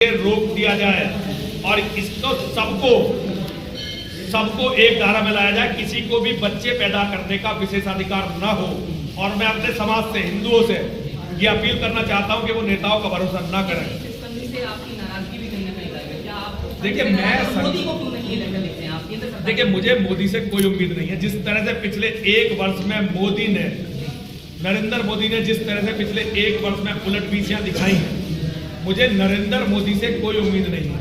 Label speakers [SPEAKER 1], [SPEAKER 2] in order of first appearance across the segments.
[SPEAKER 1] रोक दिया जाए और इसको सबको एक धारा में लाया जाए, किसी को भी बच्चे पैदा करने का विशेषाधिकार न हो। और मैं अपने समाज से, हिंदुओं से ये अपील करना चाहता हूं कि वो नेताओं का भरोसा न करें। देखिए मुझे मोदी से कोई उम्मीद नहीं है। जिस तरह से पिछले एक वर्ष में नरेंद्र मोदी ने जिस तरह से पिछले एक वर्ष में उलटफेरियां दिखाई हैं, मुझे नरेंद्र मोदी से कोई उम्मीद नहीं है।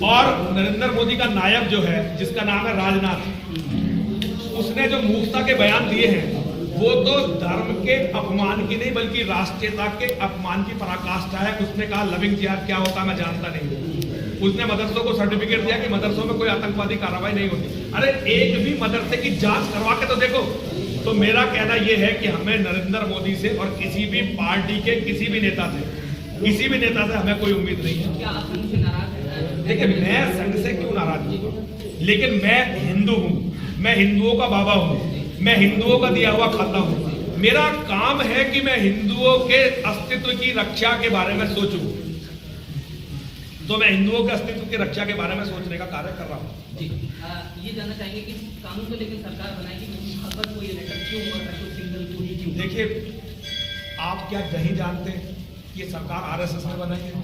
[SPEAKER 1] और नरेंद्र मोदी का नायक जो है, जिसका नाम है राजनाथ, उसने जो मूर्खता के बयान दिए हैं वो तो धर्म के अपमान की नहीं बल्कि राष्ट्रीयता के अपमान की पराकाष्ठा है। उसने कहा लविंग जिहाद क्या होता मैं जानता नहीं। उसने मदरसों को सर्टिफिकेट दिया कि मदरसों में कोई आतंकवादी कार्रवाई नहीं होती। अरे एक भी मदरसे की जांच करवा के तो देखो। तो मेरा कहना यह है कि हमें नरेंद्र मोदी से और किसी भी पार्टी के किसी भी नेता से हमें कोई उम्मीद नहीं है।
[SPEAKER 2] क्या आप संघ से नाराज हैं?
[SPEAKER 1] देखिए मैं संघ से क्यों नाराज हूँ, लेकिन मैं हिंदू हूँ, मैं हिंदुओं का बाबा हूँ, मैं हिंदुओं का दिया हुआ खाता हूँ। मेरा काम है कि मैं हिंदुओं के अस्तित्व की रक्षा के बारे में सोचूं। तो मैं हिंदुओं के अस्तित्व की रक्षा के बारे में सोचने का कार्य कर रहा हूँ।
[SPEAKER 2] जी ये जानना चाहेंगे कि कानून को लेकर सरकार बनाएगी, खबर को ये लेकर क्यों और सिंगल क्यों?
[SPEAKER 1] देखिए आप क्या नहीं जानते ये सरकार आरएसएस ने बनाई है?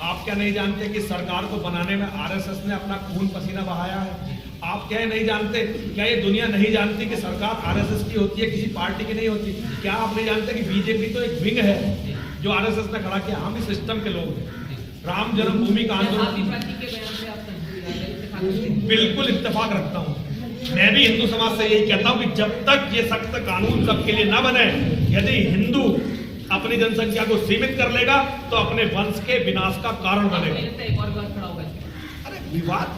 [SPEAKER 1] आप क्या नहीं जानते कि सरकार को बनाने में आरएसएस ने अपना खून पसीना बहाया है? आप क्या नहीं जानते, क्या ये दुनिया नहीं जानती कि सरकार आरएसएस की होती है, किसी पार्टी की नहीं होती? क्या आप नहीं जानते कि बीजेपी तो एक विंग है जो आरएसएस ने खड़ा किया? हम इस सिस्टम के लोग हैं। राम जन्मभूमि का आंदोलन बिल्कुल इत्तेफाक रखता हूँ। मैं भी हिंदू समाज से यही कहता हूँ कि जब तक ये सख्त कानून सबके लिए न बने, यदि हिंदू अपनी जनसंख्या को सीमित कर लेगा तो अपने वंश के विनाश का कारण बनेगा। अरे विवाद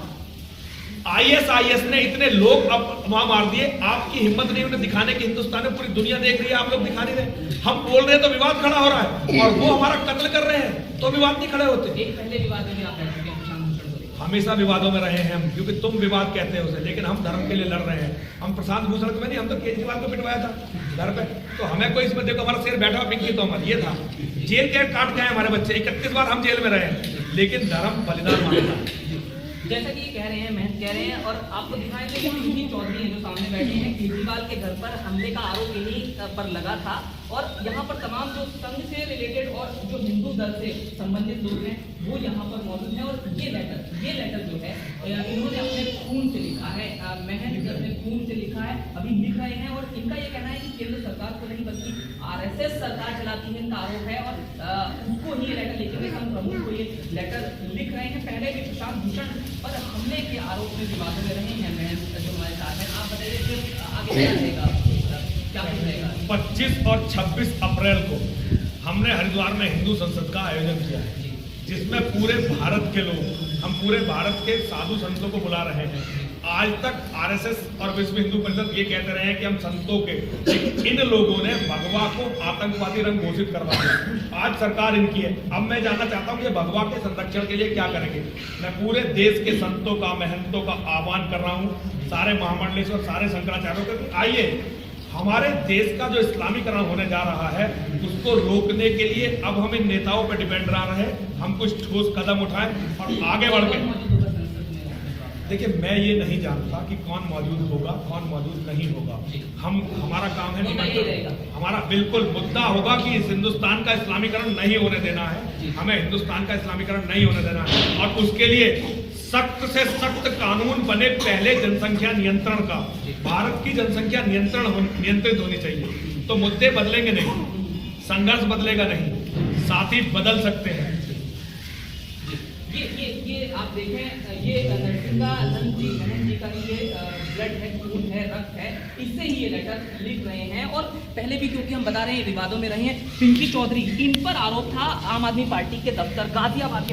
[SPEAKER 1] आईएसआईएस ने इतने लोग अब वहां मार दिए, आपकी हिम्मत नहीं उन्हें दिखाने की। हिंदुस्तान में पूरी दुनिया देख रही है, आप लोग दिखा नहीं रहे। हम बोल रहे हैं तो विवाद खड़ा हो रहा है, और वो हमारा कत्ल कर रहे हैं तो विवाद नहीं खड़े होते।
[SPEAKER 2] एक पहले विवाद में आप
[SPEAKER 1] हमेशा विवादों में रहे हैं हम, क्योंकि तुम विवाद कहते हो उसे, लेकिन हम धर्म के लिए लड़ रहे हैं। हम प्रशांत भूषण में नहीं, हम तो केजरीवाल को पिटवाया था घर पे। तो हमें कोई इसमें देखो, हमारा शेर बैठा पिंकी तोमर ये था, जेल के काट के आए हमारे बच्चे, 31 बार हम जेल में रहे हैं, लेकिन धर्म बलिदान मांगता।
[SPEAKER 2] जैसा कि ये कह रहे हैं, महंत कह रहे हैं, और आपको दिखाएंगे कि पिंकी चौधरी हैं जो सामने बैठे हैं, केजरीवाल के घर पर हमले का आरोप इन्हीं पर लगा था। और यहाँ पर तमाम जो संघ से रिलेटेड और जो हिंदू दल से संबंधित लोग हैं वो यहाँ पर मौजूद हैं। और ये लेटर जो है इन्होंने अपने खून से लिखा है, महंत अपने खून से लिखा है, अभी लिख रहे हैं। और इनका ये कहना है कि केंद्र सरकार को नहीं बल्कि आरएसएस सरकार चलाती है, इनका आरोप है। और उसको ही लेटर लिखेंगे, संघ प्रमुख को ये लेटर लिख रहे हैं। पहले भी प्रशांत भूषण पर हमले के आरोप में विवादों में रहे हैं महंत जो हमारे साथ हैं। आप बताइए फिर आगे क्या रहेगा, क्या रहेगा?
[SPEAKER 1] 25 और 26 अप्रैल को हमने हरिद्वार में हिंदू संसद का आयोजन किया है, जिसमें पूरे भारत के लोग, हम पूरे भारत के साधु संतों को बुला रहे हैं। आज तक आरएसएस और विश्व हिंदू परिषद ये कहते रहे हैं कि हम संतों के, इन लोगों ने भगवा को आतंकवादी रंग घोषित करवा दिया। आज सरकार इनकी है। अब मैं जानना चाहता हूँ कि भगवा के संरक्षण के लिए क्या करेंगे। मैं पूरे देश के संतों का, महंतों का आह्वान कर रहा हूँ, सारे महामंडलेश्वर, सारे शंकराचार्यों का, आइए हमारे देश का जो इस्लामीकरण होने जा रहा है उसको रोकने के लिए अब हम इन नेताओं पर डिपेंड रह रहे हैं। हम कुछ ठोस कदम उठाएं और आगे बढ़ के। देखिए मैं ये नहीं जानता कि कौन मौजूद होगा, कौन मौजूद नहीं होगा। हमारा काम है, हमारा बिल्कुल मुद्दा होगा कि इस हिंदुस्तान का इस्लामीकरण नहीं होने देना है। हमें हिंदुस्तान का इस्लामीकरण नहीं होने देना है, और उसके लिए सख्त से सख्त कानून बने। पहले जनसंख्या नियंत्रण का, भारत की जनसंख्या नियंत्रित होनी चाहिए। तो मुद्दे बदलेंगे नहीं, संघर्ष बदलेगा नहीं, साथी बदल सकते हैं।
[SPEAKER 2] ये आप देखें, ये नरसिंहानंद जी, महंत जी का ये ब्लड है, खून है, रक्त है, इससे ही ये लेटर लिख रहे हैं। और पहले भी क्योंकि हम बता रहे हैं विवादों में रहे हैं, पिंकी चौधरी, इन पर आरोप था आम आदमी पार्टी के दफ्तर गाजियाबाद के